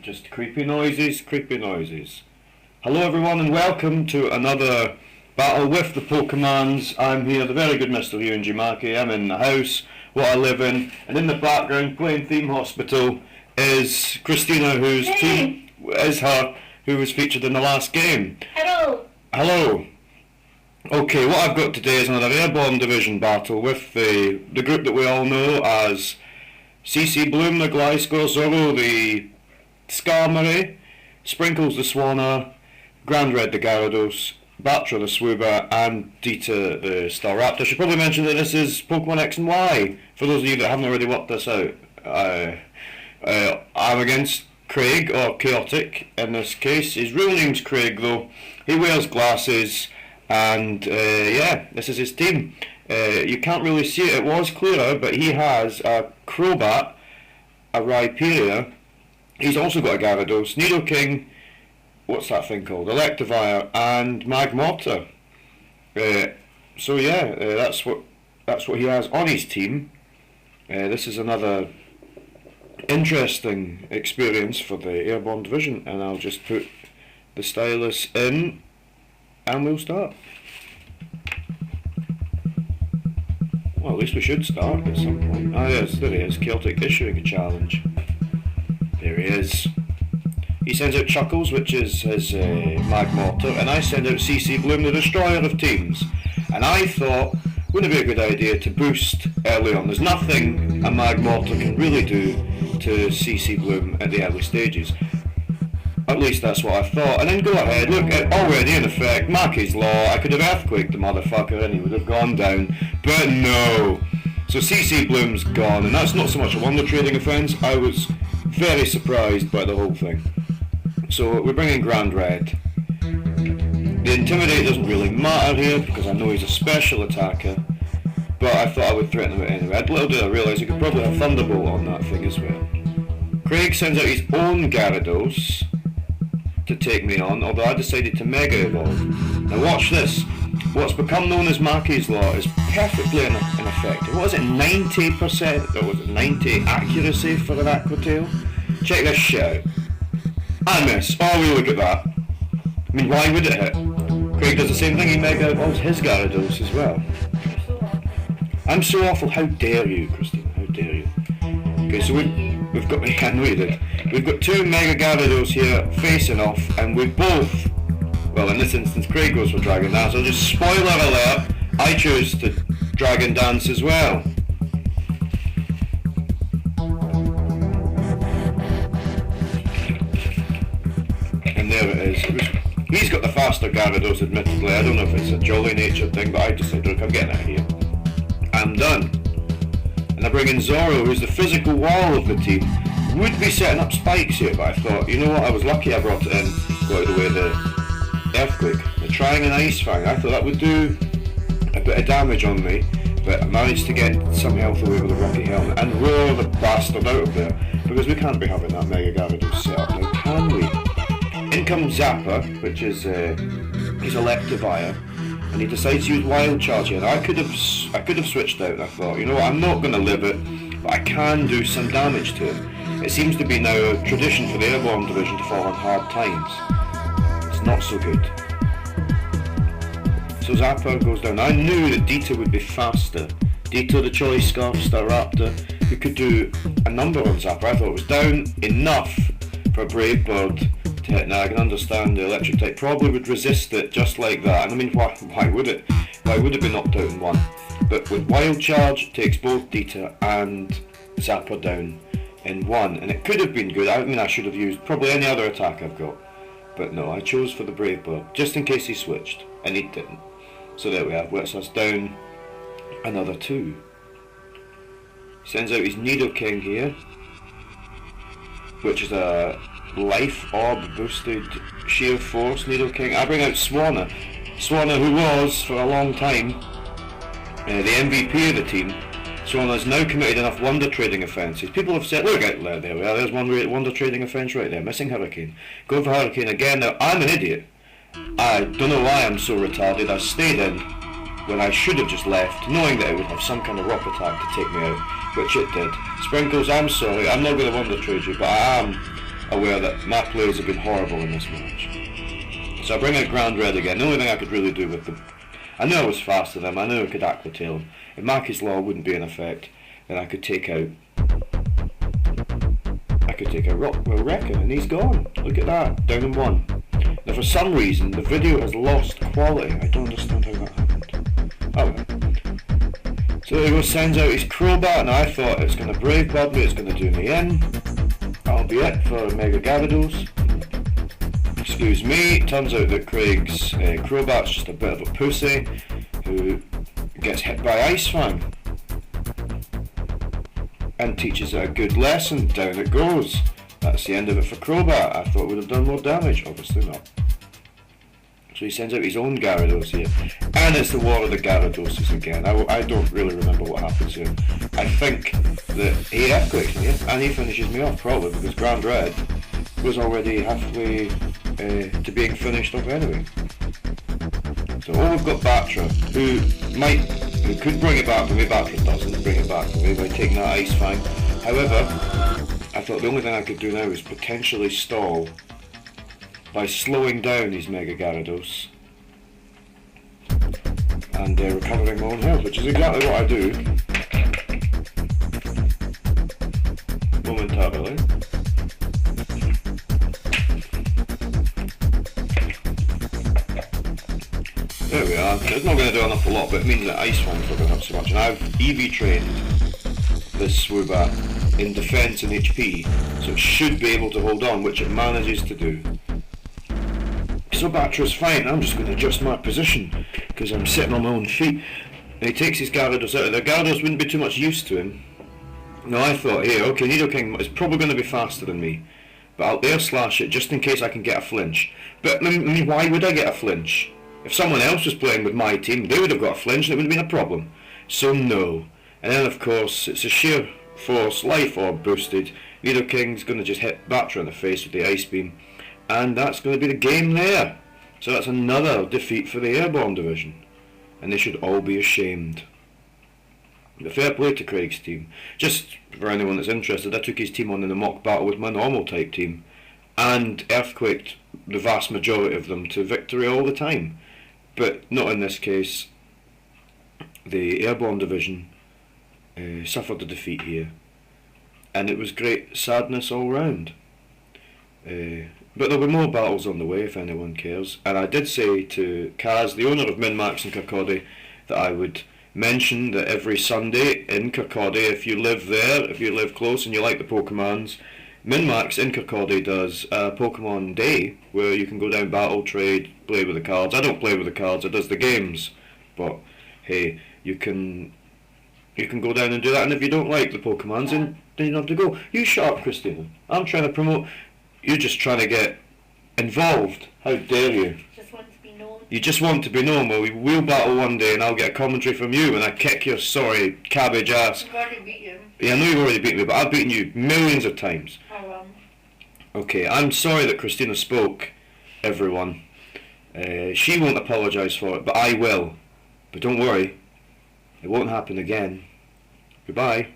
Just creepy noises, creepy noises. Hello everyone and welcome to another battle with the Pokemons. I'm here, the very good Mr. Mackie. I'm in the house, what I live in, and in the background playing Theme Hospital is Christina, whose team is her, who was featured in the last game. Hello. Hello. Okay, what I've got today is another Airborne division battle with the group that we all know as CC Bloom, the Gliscor, Zorro, the Skarmory, Sprinkles, the Swanna, Grand Red, the Gyarados, Batra, the Swooper, and Dita, the Staraptor. I should probably mention that this is Pokemon X and Y, for those of you that haven't already worked this out. I'm against Craig, or Chaotik in this case. His real name's Craig though. He wears glasses, and yeah, this is his team. You can't really see it, it was clearer, but he has a Crobat, a Rhyperior, he's also got a Gyarados, Nidoking, what's that thing called, Electivire, and Magmortar. So yeah, that's what he has on his team. This is another interesting experience for the Airborne division, and I'll just put the stylus in and we'll start. Well, at least we should start at some point. Ah yes, there he is, Chaotik issuing a challenge. There he is. He sends out Chuckles, which is his Magmortar, and I send out CC Bloom, the destroyer of teams. And I thought, wouldn't it be a good idea to boost early on? There's nothing a Magmortar can really do to CC Bloom at the early stages. At least that's what I thought. And then go ahead, look, already in effect, Mackie's Law, I could have earthquaked the motherfucker and he would have gone down. But no. So CC Bloom's gone, and that's not so much a wonder trading offence. I was very surprised by the whole thing. So we're bringing Grand Red. The Intimidate doesn't really matter here because I know he's a special attacker, but I thought I would threaten him it anyway. Little did I realise he could probably have Thunderbolt on that thing as well. Craig sends out his own Gyarados to take me on, although I decided to Mega Evolve. Now watch this. What's become known as Mackie's Law is perfectly in effect. What is it, 90%, or was it 90 accuracy for an Aqua Tail? Check this shit out. I miss. Oh, we look at that. I mean, why would it hit? Craig does the same thing, he Mega Evolves his Gyarados as well. I'm so awful, how dare you, Christina, how dare you. Okay, so we've got, I know you did. We've got two Mega Gyarados here facing off, and we both, well in this instance Craig goes for Dragon Dance, so just spoiler alert, I choose to Dragon Dance as well. And there it is. He's got the faster Gyarados admittedly, I don't know if it's a jolly natured thing, but I just said, look, I'm getting out of here. I'm done. And I bring in Zorro, who's the physical wall of the team. Would be setting up spikes here, but I thought, you know what, I was lucky I brought it in, got out of the way of the Earthquake. The Trying an Ice Fang, I thought that would do a bit of damage on me, but I managed to get some health away with the Rocky Helmet and roar the bastard out of there, because we can't be having that Mega Gyarados set up now, can we? In comes Zapper, which is his Electivire, and he decides to use Wild Charge here. Now I could have switched out, and I thought, you know what, I'm not going to live it, but I can do some damage to it. It seems to be now a tradition for the Airborne division to fall on hard times. It's not so good. So Zapper goes down. I knew that Dita would be faster. Dita, the Choice Scarf, Staraptor, who could do a number on Zapper. I thought it was down enough for a Brave Bird to hit. Now I can understand the electric type probably would resist it just like that. And I mean, why would it? Why would it be knocked out in one? But with Wild Charge, it takes both Dita and Zapper down in one, and it could have been good. I mean, I should have used probably any other attack I've got, but no, I chose for the Brave Bird just in case he switched, and he didn't. So there we have, whips us down another two. Sends out his Nidoking here, which is a Life Orb boosted Sheer Force Nidoking. I bring out Swanna, who was for a long time the MVP of the team. Swanna's now committed enough wonder trading offences. People have said, look out there, we are, there's one wonder trading offence right there, missing Hurricane. Going for Hurricane again. Now, I'm an idiot. I don't know why I'm so retarded. I stayed in when I should have just left, knowing that it would have some kind of rock attack to take me out, which it did. Sprinkles, I'm sorry, I'm not going to wonder trade you, but I am aware that my plays have been horrible in this match. So I bring out Grand Red again. The only thing I could really do with them, I knew I was faster than him, I knew I could aquatail him. If Mackie's Law wouldn't be in effect, then I could take out Wrecker, and he's gone. Look at that, down in 1. Now for some reason the video has lost quality. I don't understand how that happened. Oh well. So there he goes, sends out his Crobat, and I thought it's going to Brave Bird me, it's going to do me in. That'll be it for Mega Gyarados. Excuse me, turns out that Craig's Crobat's just a bit of a pussy who gets hit by Ice Fang and teaches it a good lesson. Down it goes. That's the end of it for Crobat. I thought it would have done more damage, obviously not. So he sends out his own Gyarados here, and it's the War of the Gyaradoses again. I don't really remember what happens here. I think that he earthquakes me, and he finishes me off probably because Grand Red was already halfway to being finished off anyway. So we've got Batra, who could bring it back for me. Batra doesn't bring it back for me by taking that Ice Fang. However, I thought the only thing I could do now is potentially stall by slowing down his Mega Gyarados and recovering my own health, which is exactly what I do momentarily. There we are. It's not going to do an awful lot, but it means that Ice Fang's not going to have so much. And I've EV trained this Swoobat in defence and HP, so it should be able to hold on, which it manages to do. So Batra's fine. I'm just going to adjust my position because I'm sitting on my own feet. And he takes his Gyarados out of there. Gyarados wouldn't be too much use to him. No, I thought, hey, okay, Nidoking is probably going to be faster than me, but I'll air slash it just in case I can get a flinch. But I mean, why would I get a flinch? If someone else was playing with my team, they would have got a flinch and it would have been a problem. So no. And then of course, it's a sheer force, life orb boosted. Nidoking's going to just hit Batra in the face with the Ice Beam. And that's going to be the game there. So that's another defeat for the Airborne division. And they should all be ashamed. But fair play to Craig's team. Just for anyone that's interested, I took his team on in a mock battle with my normal type team. And earthquaked the vast majority of them to victory all the time. But not in this case. The Airborne division suffered a defeat here. And it was great sadness all round. But there'll be more battles on the way if anyone cares. And I did say to Kaz, the owner of Minmax in Kirkcaldy, that I would mention that every Sunday in Kirkcaldy, if you live there, if you live close and you like the Pokemons, Minmax in Kirkcaldy does a Pokemon Day where you can go down, battle, trade, play with the cards. I don't play with the cards, it does the games. But hey, you can go down and do that, and if you don't like the Pokemons, then you don't have to go. You shut up, Christina. I'm trying to promote. You're just trying to get involved. How dare you? Just want to be known. You just want to be known. Well, we'll battle one day and I'll get a commentary from you and I kick your sorry cabbage ass. You've already beat him. Yeah, I know you've already beaten me, but I've beaten you millions of times. Okay, I'm sorry that Christina spoke, everyone. She won't apologise for it, but I will. But don't worry, it won't happen again. Goodbye.